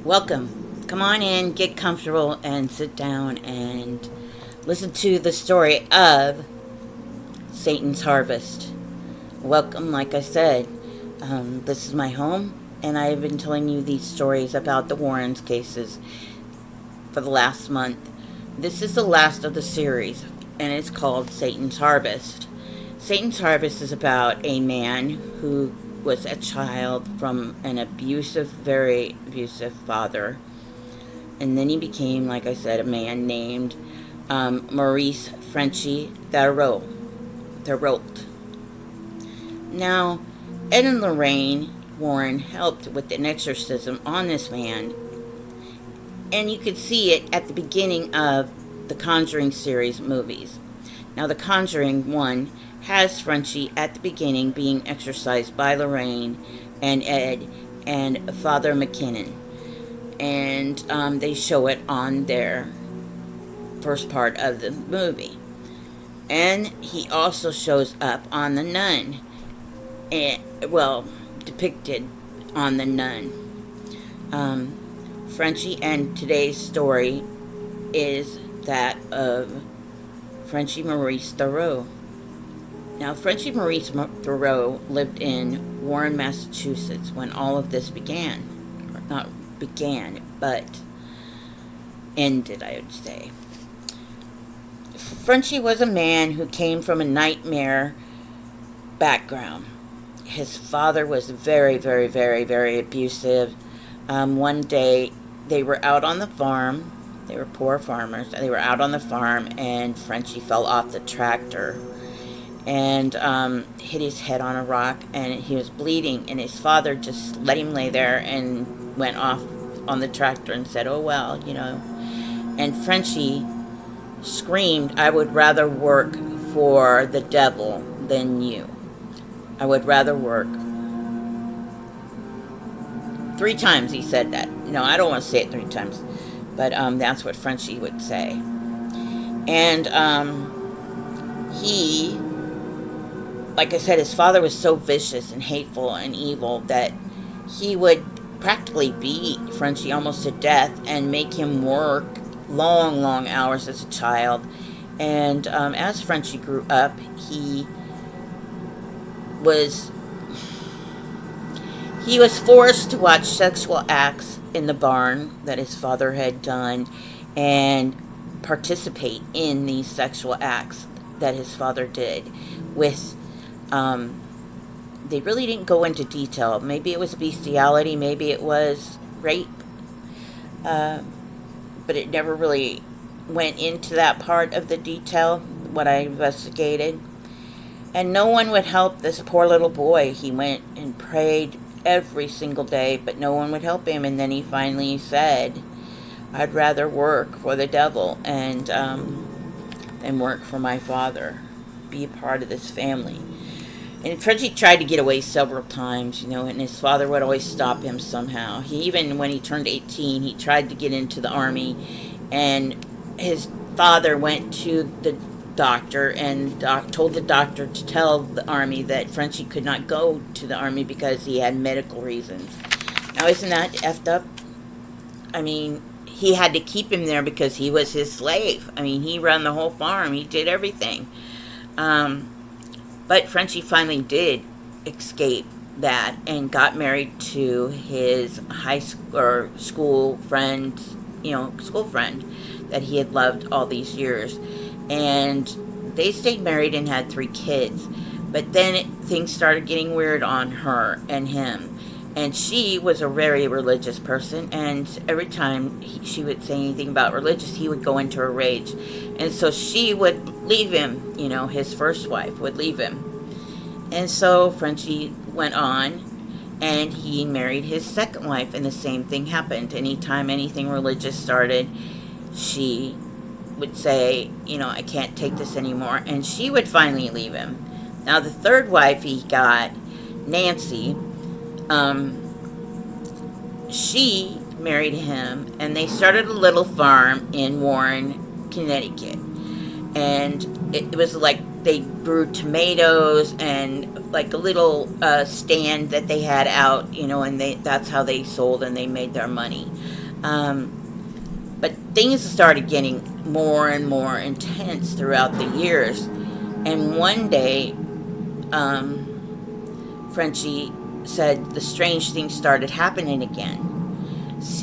Welcome. Come on in, get comfortable, and sit down and listen to the story of Satan's Harvest. Welcome, like I said. This is my home, and I have been telling you these stories about the Warrens cases for the last month. This is the last of the series, and it's called Satan's Harvest. Satan's Harvest is about a man who was a child from an abusive, very abusive father. And then he became, like I said, a man named Maurice Frenchy Theriault. Now, Ed and Lorraine Warren helped with an exorcism on this man, and you could see it at the beginning of the Conjuring series movies. Now, The Conjuring 1 has Frenchie at the beginning being exorcised by Lorraine and Ed and Father McKinnon. And they show it on their first part of the movie. And he also shows up on The Nun. Depicted on The Nun. Frenchie, and today's story is that of Frenchie Maurice Theriault. Now, Frenchie Maurice Theriault lived in Warren, Massachusetts when all of this began. Or not began, but ended, I would say. Frenchie was a man who came from a nightmare background. His father was very, very, very, very abusive. One day, they were out on the farm. They were poor farmers. They were out on the farm, and Frenchie fell off the tractor and hit his head on a rock, and he was bleeding, and his father just let him lay there and went off on the tractor and said, oh, well, And Frenchie screamed, I would rather work for the devil than you. I would rather work. 3 times he said that. No, I don't want to say it 3 times. But that's what Frenchie would say. And he, like I said, his father was so vicious and hateful and evil that he would practically beat Frenchie almost to death and make him work long, long hours as a child. And as Frenchie grew up, he was forced to watch sexual acts in the barn that his father had done and participate in these sexual acts that his father did with, they really didn't go into detail. Maybe it was bestiality, maybe it was rape, but it never really went into that part of the detail, what I investigated. And no one would help this poor little boy. He went and prayed every single day, but no one would help him. And then he finally said, I'd rather work for the devil and than work for my father, be a part of this family. And Frenchie tried to get away several times, and his father would always stop him somehow. Even when he turned 18, he tried to get into the army, and his father went to the doctor and told the doctor to tell the army that Frenchie could not go to the army because he had medical reasons. Now, isn't that effed up? I mean, he had to keep him there because he was his slave. I mean, he ran the whole farm. He did everything. But Frenchie finally did escape that and got married to his high school or school friend, school friend that he had loved all these years. And they stayed married and had 3 kids. But then things started getting weird on her and him. And she was a very religious person. And every time she would say anything about religious, he would go into a rage. And so she would leave him. His first wife would leave him. And so Frenchie went on. And he married his second wife. And the same thing happened. Anytime anything religious started, she would say, I can't take this anymore, and she would finally leave him. Now, the third wife he got, Nancy, she married him, and they started a little farm in Warren, Connecticut. And it was like they grew tomatoes and like a little stand that they had out, and that's how they sold and they made their money. But things started getting more and more intense throughout the years. And one day, Frenchy said the strange things started happening again.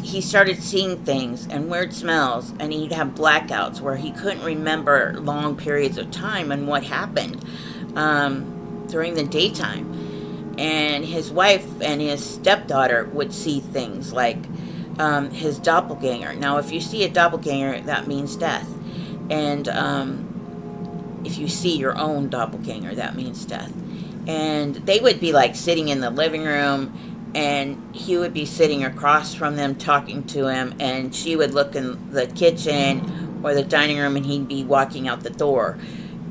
He started seeing things and weird smells, and he'd have blackouts where he couldn't remember long periods of time and what happened during the daytime. And his wife and his stepdaughter would see things like his doppelganger. Now, if you see a doppelganger, that means death. And if you see your own doppelganger, that means death. And they would be like sitting in the living room, and he would be sitting across from them talking to him, and she would look in the kitchen or the dining room, and he'd be walking out the door.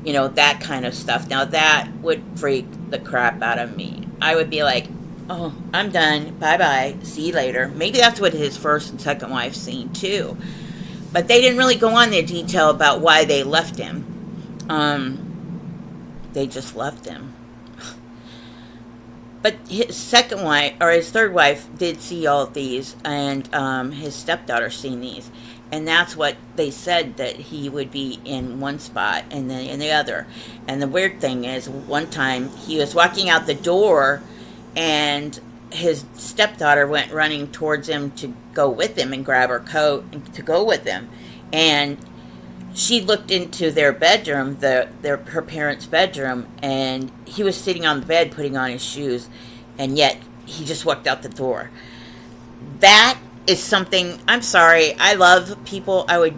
That kind of stuff. Now, that would freak the crap out of me. I would be like, oh, I'm done. Bye-bye. See you later. Maybe that's what his first and second wife seen, too. But they didn't really go on the detail about why they left him. They just left him. But his second wife, or his third wife, did see all of these, and his stepdaughter seen these. And that's what they said, that he would be in one spot and then in the other. And the weird thing is, one time he was walking out the door, and his stepdaughter went running towards him to go with him and grab her coat and to go with him. And she looked into their bedroom, her parents' bedroom, and he was sitting on the bed putting on his shoes, and yet he just walked out the door. That is something, I'm sorry, I love people. I would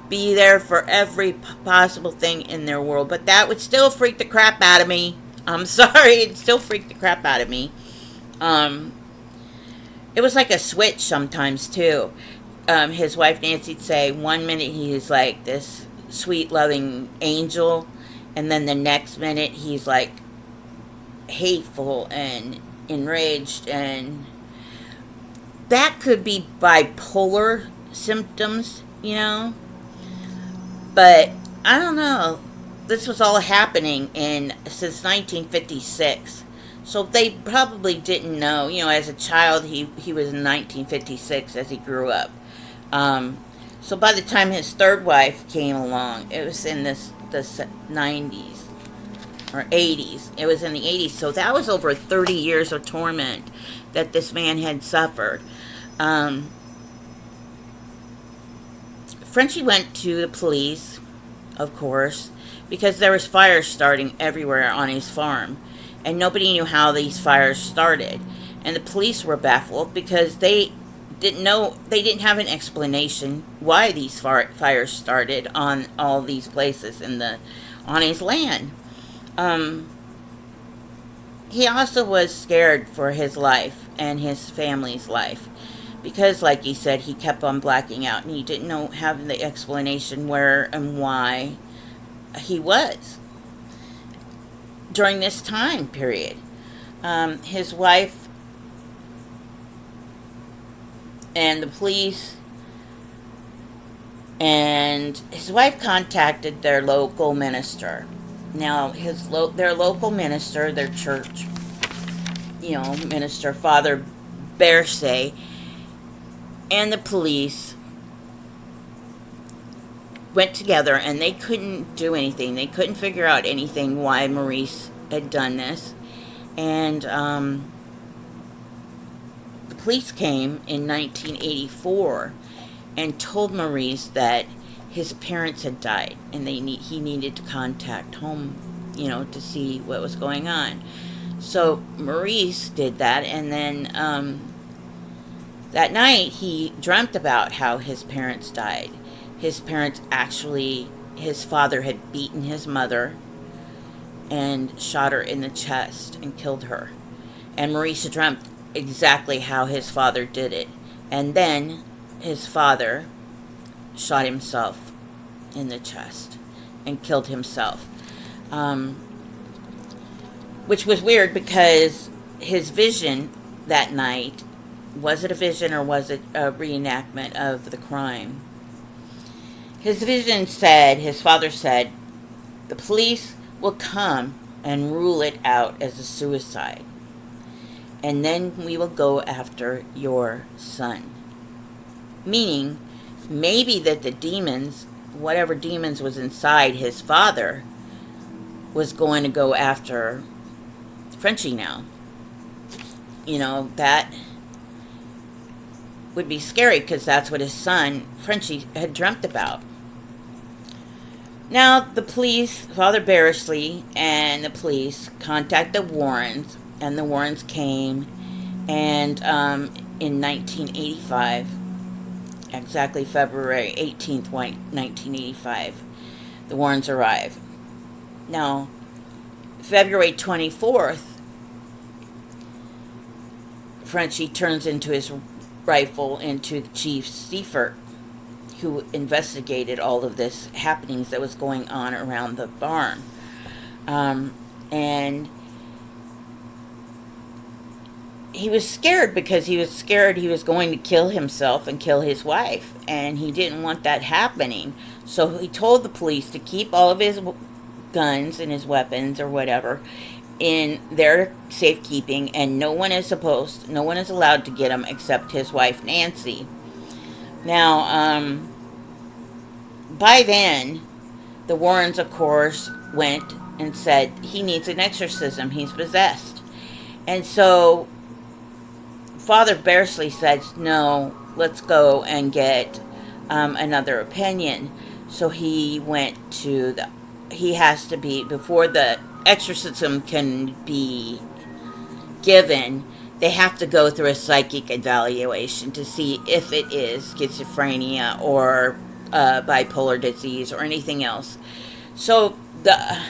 be there for every possible thing in their world, but that would still freak the crap out of me. I'm sorry, it still freaked the crap out of me. It was like a switch sometimes, too. His wife Nancy'd say, one minute he's like this sweet, loving angel, and then the next minute he's like hateful and enraged, and that could be bipolar symptoms, But I don't know. This was all happening since 1956. So they probably didn't know, as a child, he was in 1956 as he grew up. So by the time his third wife came along, it was in the 90s or 80s. It was in the 80s. So that was over 30 years of torment that this man had suffered. Frenchy went to the police, of course, because there was fires starting everywhere on his farm, and nobody knew how these fires started. And the police were baffled because they didn't have an explanation why these fires started on all these places on his land. He also was scared for his life and his family's life because, like he said, he kept on blacking out, and he didn't have the explanation where and why he was during this time period. His wife and the police, and his wife contacted their local minister. Now, their local minister, their church, minister, Father Maurice, and the police went together, and they couldn't do anything. They couldn't figure out anything why Maurice had done this. And the police came in 1984 and told Maurice that his parents had died, and he needed to contact home, to see what was going on. So Maurice did that, and then that night he dreamt about how his parents died. His father had beaten his mother and shot her in the chest and killed her. And Maurice dreamt exactly how his father did it. And then his father shot himself in the chest and killed himself. Which was weird because his vision that night, was it a vision or was it a reenactment of the crime? His vision said, his father said, the police will come and rule it out as a suicide. And then we will go after your son. Meaning, maybe that the demons, whatever demons was inside his father, was going to go after Frenchy now. That would be scary because that's what his son, Frenchy, had dreamt about. Now, the police, Father Beresley and the police contacted the Warrens, and the Warrens came, and in 1985, exactly February 18th, 1985, the Warrens arrived. Now, February 24th, Frenchy turns into his rifle into Chief Seifert, who investigated all of this happenings that was going on around the barn. And he was scared because he was going to kill himself and kill his wife, and he didn't want that happening. So he told the police to keep all of his guns and his weapons or whatever in their safekeeping, and no one is allowed to get them except his wife Nancy. Now, by then, the Warrens, of course, went and said he needs an exorcism. He's possessed. And so Father Beresley says, no, let's go and get another opinion. So he went to he has to be, before the exorcism can be given, they have to go through a psychic evaluation to see if it is schizophrenia or bipolar disease or anything else. So the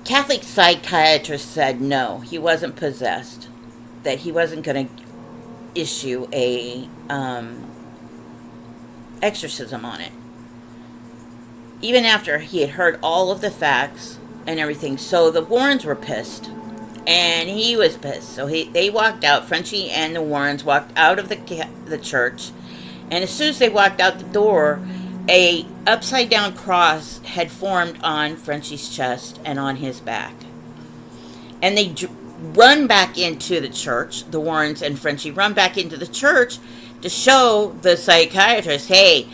Catholic psychiatrist said no, he wasn't possessed, that he wasn't going to issue a exorcism on it, even after he had heard all of the facts and everything. So the Warrens were pissed, and he was pissed. So they walked out. Frenchy and the Warrens walked out of the church, and as soon as they walked out the door, a upside down cross had formed on Frenchy's chest and on his back. And they run back into the church. The Warrens and Frenchy run back into the church to show the psychiatrist, hey,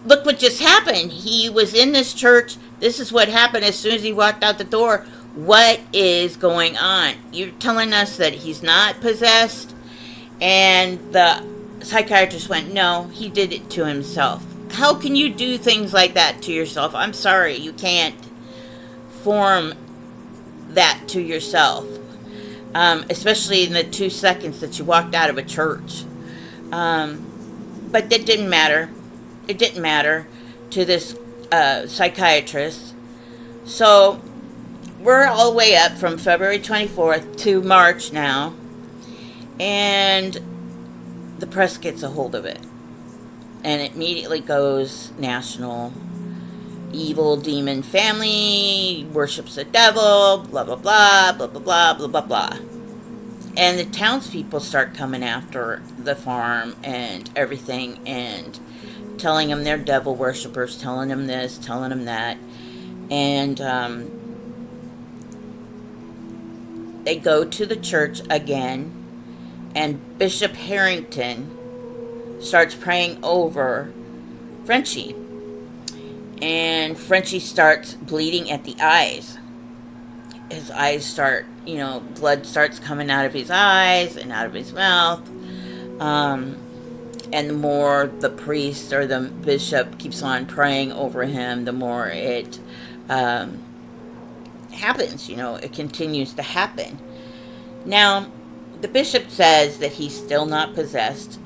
look what just happened. He was in this church. This is what happened as soon as he walked out the door. What is going on? You're telling us that he's not possessed? And the psychiatrist went, no, he did it to himself. How can you do things like that to yourself? I'm sorry, you can't form that to yourself, especially in the 2 seconds that you walked out of a church. But it didn't matter. It didn't matter to this psychiatrist. So we're all the way up from February 24th to March now, and the press gets a hold of it. And it immediately goes national. Evil demon family worships the devil, blah, blah, blah, blah, blah, blah, blah, blah, blah. And the townspeople start coming after the farm and everything and telling them they're devil worshippers, telling them this, telling them that. And they go to the church again, and Bishop Harrington starts praying over Frenchy. And Frenchy starts bleeding at the eyes. His eyes start, blood starts coming out of his eyes and out of his mouth. And the more the priest or the bishop keeps on praying over him, the more it happens. It continues to happen. Now, the bishop says that he's still not possessed.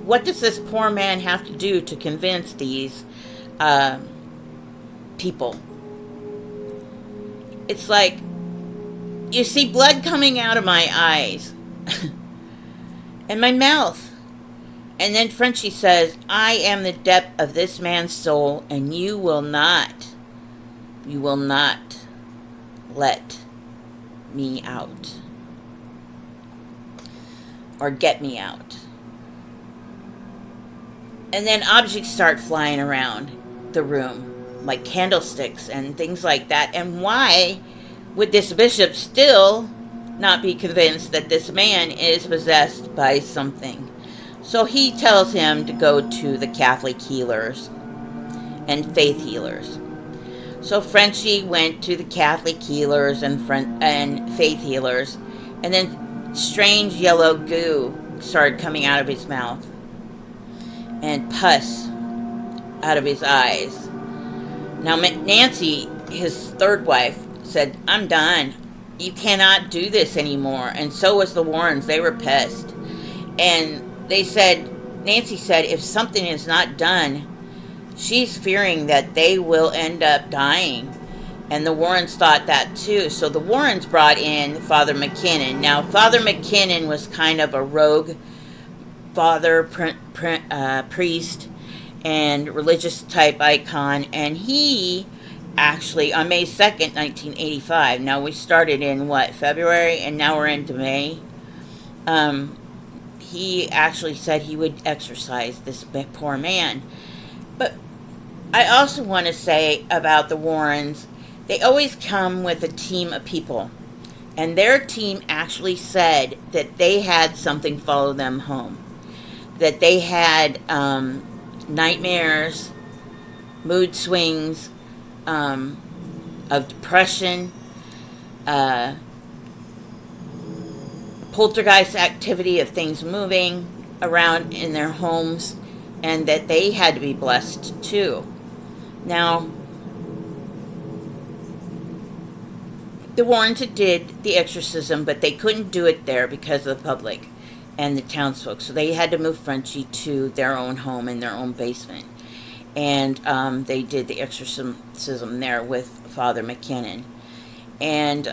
What does this poor man have to do to convince these people? It's like, you see blood coming out of my eyes and my mouth. And then Frenchy says, I am the depth of this man's soul, and you will not let me out or get me out. And then objects start flying around the room, like candlesticks and things like that. And why would this bishop still not be convinced that this man is possessed by something? So he tells him to go to the Catholic healers and faith healers. So Frenchy went to the Catholic healers and faith healers, and then strange yellow goo started coming out of his mouth and pus out of his eyes. Now Nancy, his third wife, said, "I'm done. You cannot do this anymore." And so was the Warrens. They were pissed. And they said, Nancy said, if something is not done, she's fearing that they will end up dying. And the Warrens thought that too. So the Warrens brought in Father McKinnon. Now, Father McKinnon was kind of a rogue father, priest, and religious type icon. And he actually, on May 2nd, 1985, now we started in February, and now we're into May. He actually said he would exorcise this poor man. But I also want to say about the Warrens, they always come with a team of people. And their team actually said that they had something follow them home. That they had nightmares, mood swings, of depression, poltergeist activity of things moving around in their homes, and that they had to be blessed too. Now, the Warrens did the exorcism, but they couldn't do it there because of the public and the townsfolk. So they had to move Frenchy to their own home in their own basement. And they did the exorcism there with Father McKinnon. And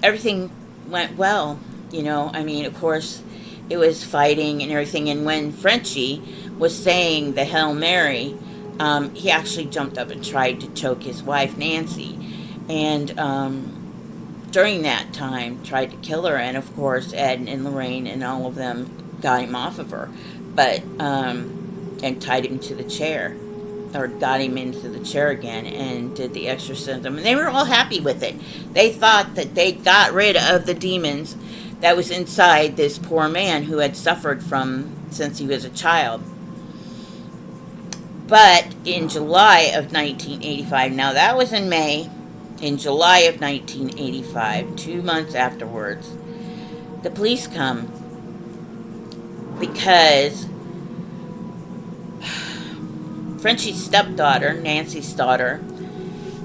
everything went well. I mean, of course, it was fighting and everything. And when Frenchy was saying the Hail Mary, he actually jumped up and tried to choke his wife, Nancy. And during that time, tried to kill her. And, of course, Ed and Lorraine and all of them got him off of her. But, and tied him to the chair. Or got him into the chair again and did the exorcism. And they were all happy with it. They thought that they got rid of the demons that was inside this poor man who had suffered from since he was a child. But in July of 1985, now that was in May, in July of 1985, 2 months afterwards, the police come because Frenchy's stepdaughter, Nancy's daughter,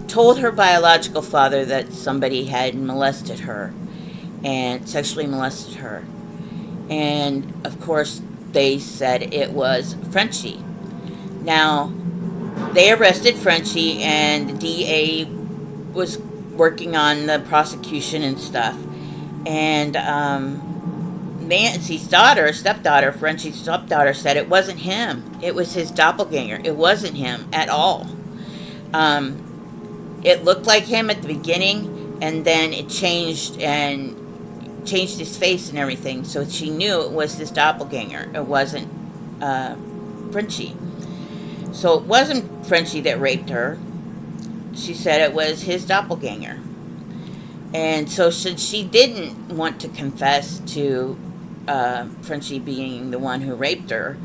told her biological father that somebody had molested her and sexually molested her. And, of course, they said it was Frenchy. Now, they arrested Frenchy, and the DA was working on the prosecution and stuff. And Nancy's stepdaughter, Frenchy's stepdaughter, said it wasn't him. It was his doppelganger. It wasn't him at all. It looked like him at the beginning, and then it changed his face and everything. So she knew it was his doppelganger. It wasn't Frenchy. So it wasn't Frenchy that raped her. She said it was his doppelganger. And so since she didn't want to confess to Frenchy being the one who raped her,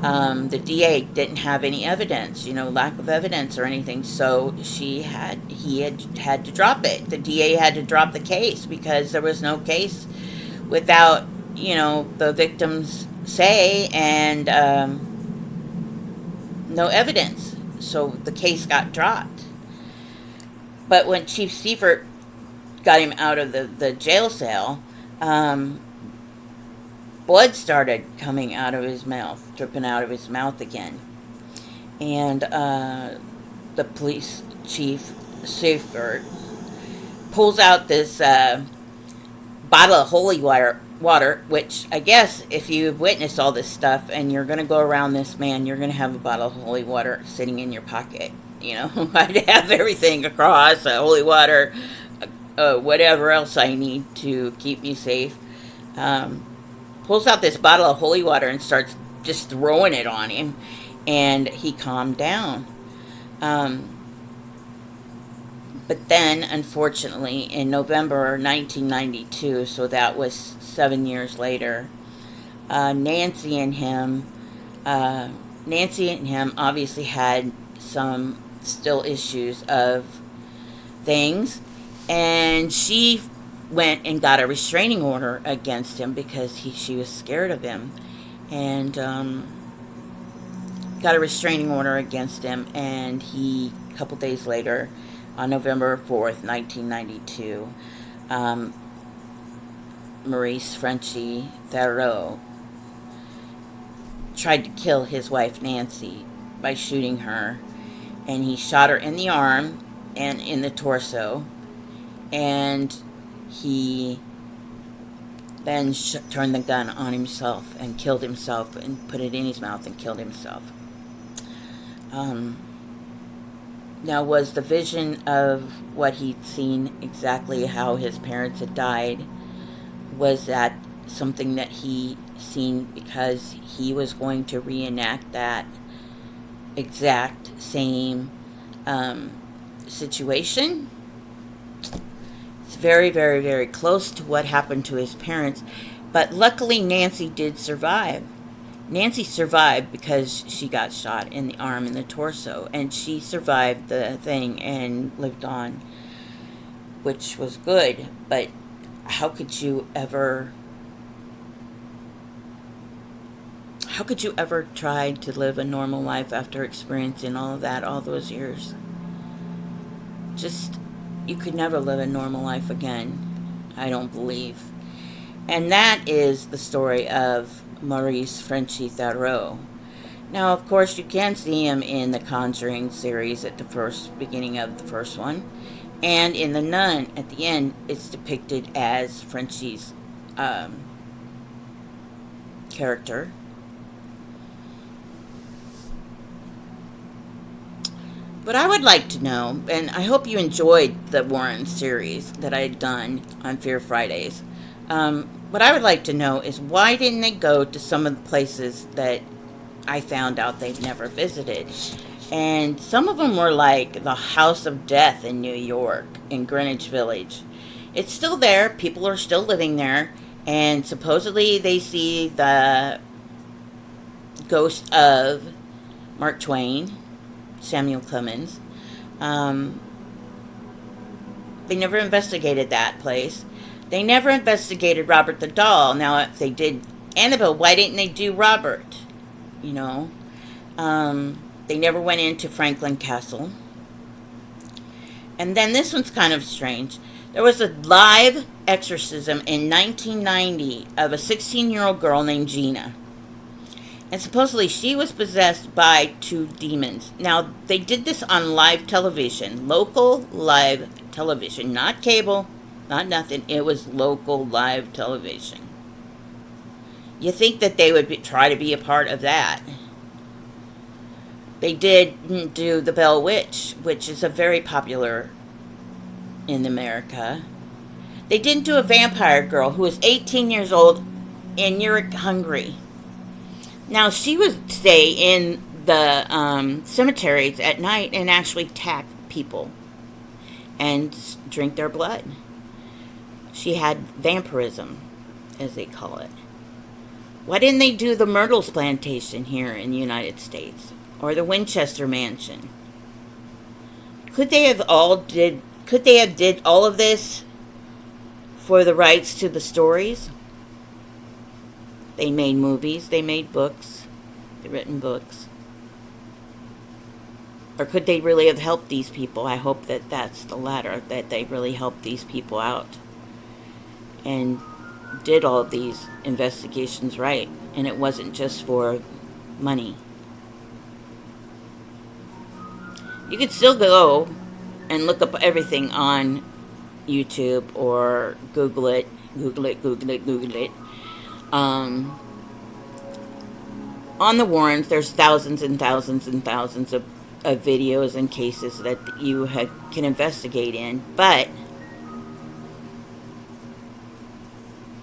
the DA didn't have any evidence, lack of evidence or anything. So he had to drop it. The DA had to drop the case because there was no case without, the victim's say and no evidence. So the case got dropped. But when Chief Seifert got him out of the jail cell, blood started coming out of his mouth, dripping out of his mouth again. And the police chief, Seifert, pulls out this bottle of holy water, which I guess if you've witnessed all this stuff and you're going to go around this man, you're going to have a bottle of holy water sitting in your pocket. I'd have everything across, holy water, whatever else I need to keep me safe. Pulls out this bottle of holy water and starts just throwing it on him, and he calmed down. Um, but then, unfortunately, in November 1992, so that was 7 years later, uh, Nancy and him, Nancy and him obviously had some still issues of things, and she went and got a restraining order against him because she was scared of him, and got a restraining order against him, and he, a couple days later, on November 4th, 1992, Maurice FRENCHY Theriault tried to kill his wife Nancy by shooting her, and he shot her in the arm and in the torso, and he then turned the gun on himself and killed himself and put it in his mouth and killed himself. Now, was the vision of what he'd seen exactly how his parents had died, was that something that he seen because he was going to reenact that exact same situation? It's very, very, very close to what happened to his parents, but luckily Nancy did survive. Nancy survived because she got shot in the arm and the torso, and she survived the thing and lived on, which was good. But how could you ever try to live a normal life after experiencing all of that all those years? Just, you could never live a normal life again, I don't believe. And that is the story of Maurice FRENCHY Theriault. Now, of course, you can see him in the Conjuring series at the beginning of the first one, and in The Nun at the end, it's depicted as Frenchy's character. But I would like to know, and I hope you enjoyed the Warren series that I had done on Fear Fridays. What I would like to know is, why didn't they go to some of the places that I found out they've never visited? And some of them were like the House of Death in New York, in Greenwich Village. It's still there. People are still living there. And supposedly they see the ghost of Mark Twain, Samuel Clemens. They never investigated that place. They never investigated Robert the Doll. Now, if they did Annabelle, why didn't they do Robert? You know? They never went into Franklin Castle. And then this one's kind of strange. There was a live exorcism in 1990 of a 16-year-old girl named Gina. And supposedly she was possessed by 2 demons. Now, they did this on live television. Local live television. Not cable. Not nothing. It was local live television. You think that they would try to be a part of that. They did do The Bell Witch, which is a very popular in America. They didn't do a vampire girl who was 18 years old in Uruk, Hungary. Now, she would stay in the cemeteries at night and actually attack people and drink their blood. She had vampirism, as they call it. Why didn't they do the Myrtles Plantation here in the United States? Or the Winchester Mansion? Could they have did all of this for the rights to the stories? They made movies, they made books, they written books. Or could they really have helped these people? I hope that that's the latter, that they really helped these people out and did all of these investigations right, and it wasn't just for money. You could still go and look up everything on YouTube or Google it. On the Warrens, there's thousands and thousands and thousands of videos and cases that you can investigate in. But,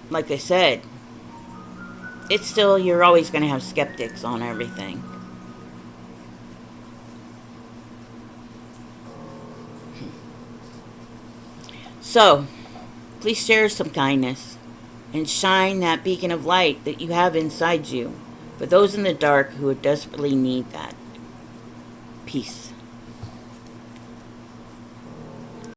like I said, it's still, you're always going to have skeptics on everything. So, please share some kindness and shine that beacon of light that you have inside you for those in the dark who desperately need that. Peace.